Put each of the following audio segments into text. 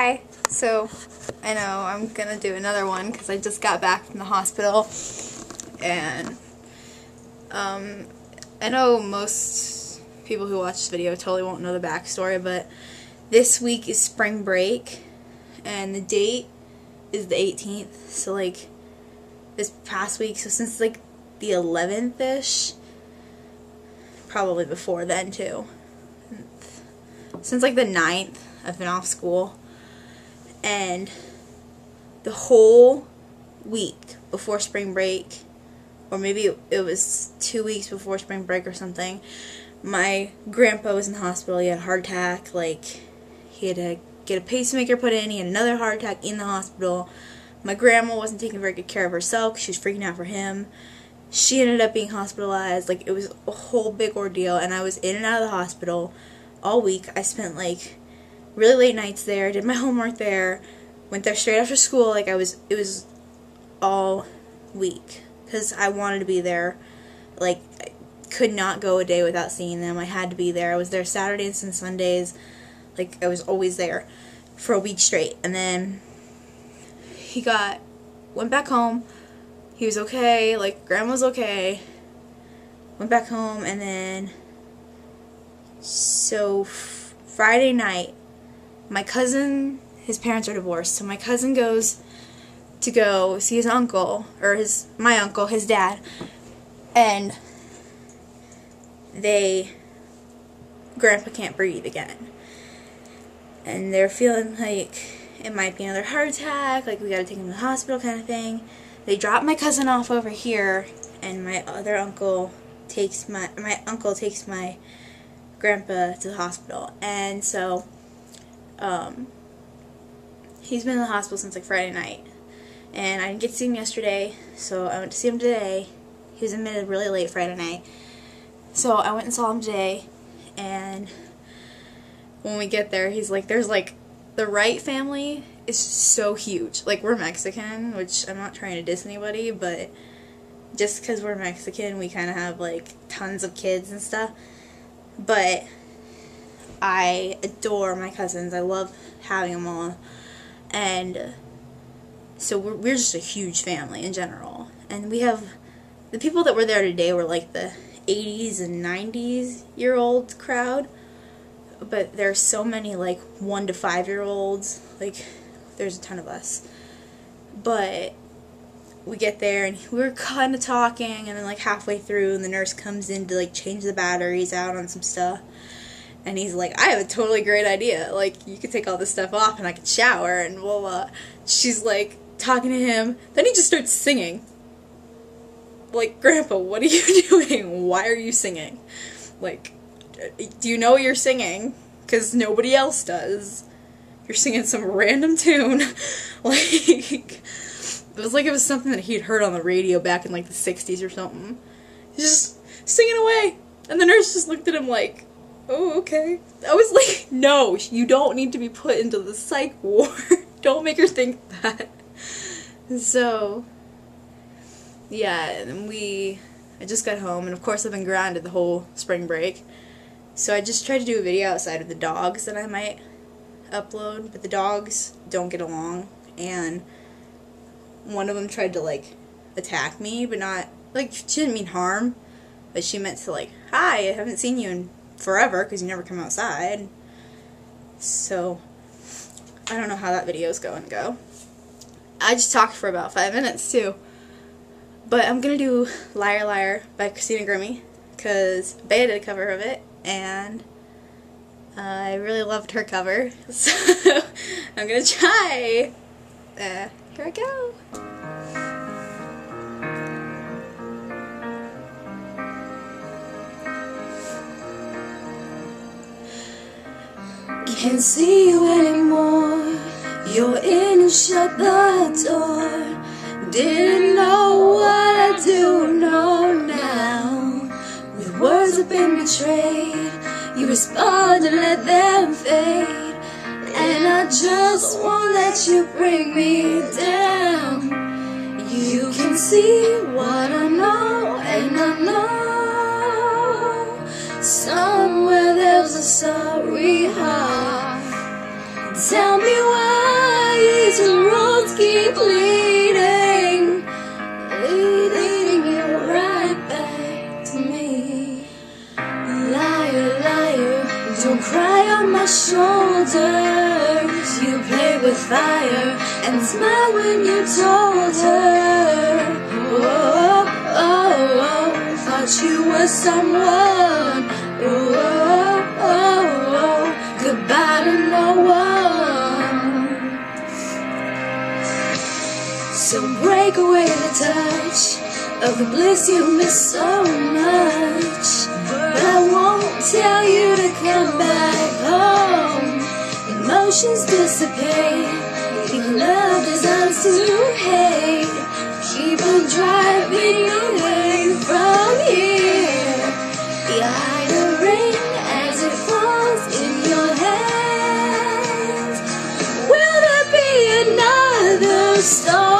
Hi. So, I know I'm gonna do another one because I just got back from the hospital, and I know most people who watch this video totally won't know the backstory, but this week is spring break, and the date is the 18th, so like this past week, so since like the 11th-ish, probably before then too, since like the 9th, I've been off school, and the whole week before spring break, or maybe it was 2 weeks before spring break or something, my grandpa was in the hospital. He had a heart attack. Like, he had to get a pacemaker put in. He had another heart attack in the hospital. My grandma wasn't taking very good care of herself. She was freaking out for him. She ended up being hospitalized. Like, it was a whole big ordeal, and I was in and out of the hospital all week. I spent like really late nights there, did my homework there, went there straight after school. Like, it was all week because I wanted to be there. Like, I could not go a day without seeing them. I had to be there. I was there Saturdays and Sundays. Like, I was always there for a week straight. And then he went back home. He was okay. Like, Grandma was okay. Went back home, and then so Friday night, my cousin, his parents are divorced, so my cousin goes to go see his uncle, or my uncle, his dad, and Grandpa can't breathe again, and they're feeling like it might be another heart attack, like we gotta take him to the hospital kind of thing. They drop my cousin off over here, and my uncle takes my grandpa to the hospital, and so he's been in the hospital since like Friday night, and I didn't get to see him yesterday, so I went to see him today. He was admitted really late Friday night, so I went and saw him today, and when we get there, he's like, there's like, the Wright family is so huge. Like, we're Mexican, which I'm not trying to diss anybody, but just because we're Mexican, we kind of have like tons of kids and stuff. But I adore my cousins. I love having them all. And so we're just a huge family in general. And we have, the people that were there today were like the 80s and 90s year old crowd. But there's so many like 1 to 5 year olds. Like, there's a ton of us. But we get there, and we were kind of talking, and then like halfway through, and the nurse comes in to like change the batteries out on some stuff, and he's like, I have a totally great idea, like, you could take all this stuff off and I could shower, and blah. She's like talking to him, then he just starts singing. Like, Grandpa, what are you doing? Why are you singing? Like, do you know what you're singing? Because nobody else does. You're singing some random tune. Like, it was like it was something that he'd heard on the radio back in like the 60s or something. He's just singing away. And the nurse just looked at him like, oh, okay. I was like, no, you don't need to be put into the psych ward. Don't make her think that. So, yeah, and I just got home, and of course I've been grounded the whole spring break. So I just tried to do a video outside of the dogs that I might upload, but the dogs don't get along, and one of them tried to like attack me, but not like, she didn't mean harm, but she meant to like, hi, I haven't seen you in forever because you never come outside. So I don't know how that video is going to go. I just talked for about 5 minutes too, but I'm gonna do Liar Liar by Christina Grimmie because Bea did a cover of it, and I really loved her cover, so I'm gonna try. Here I go. Can't see you anymore. You're in and shut the door. Didn't know what I do know now. With words have been betrayed, you respond and let them fade, and I just won't let you bring me down. You can see what I know, and I know somewhere there's a sorry heart. Tell me why these roads keep leading you right back to me. Liar, liar, don't cry on my shoulders. You play with fire and smile when you told her. Oh, oh, oh, thought you were someone. Oh, oh, oh, goodbye to no one. So break away the touch of the bliss you miss so much. But I won't tell you to come back home. Emotions dissipate, even love designs to hate. Keep on driving away from here. Behind the rain as it falls in your hands. Will there be another storm?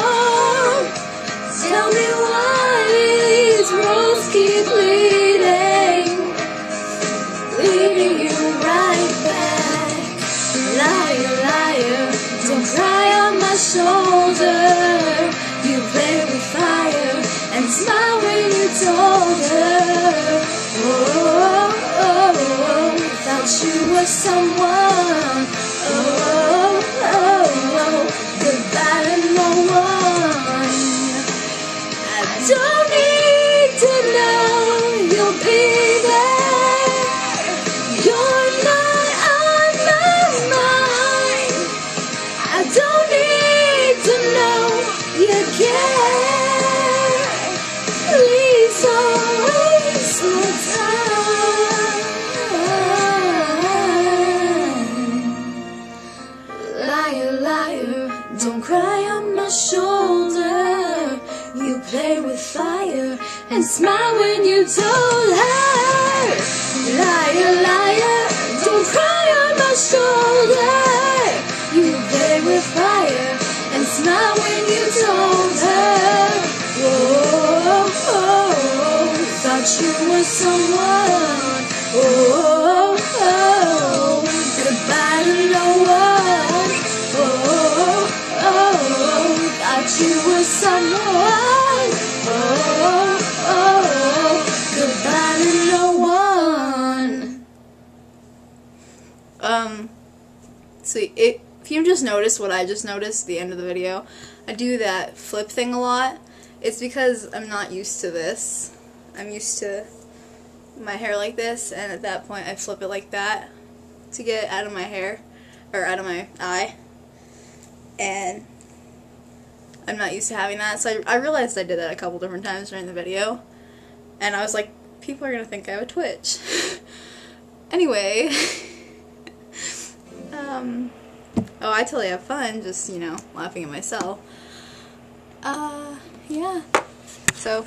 Tell me why these roads keep leading you right back. Liar, liar, don't cry on my shoulder. You play with fire and smile when you told her. Oh, oh, oh, thought you were someone. Oh, oh, oh, goodbye to no one. I don't need to know you'll be there. You're not on my mind. I don't need to know you care. Please don't waste my time. Liar, liar, don't cry on my shoulder. You play with fire and smile when you told her. Liar, liar, don't cry on my shoulder. You play with fire and smile when you told her. Oh, oh, oh, thought you were someone. Oh, oh, goodbye to no one. Oh, oh, thought you were someone. Oh, oh, goodbye to no one. So if you just noticed what I just noticed at the end of the video, I do that flip thing a lot. It's because I'm not used to this. I'm used to my hair like this, and at that point I flip it like that to get it out of my hair, or out of my eye. And I'm not used to having that, so I realized I did that a couple different times during the video, and I was like, people are gonna think I have a twitch. Anyway, oh, I totally have fun, just, you know, laughing at myself. Yeah. So,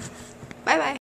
bye-bye.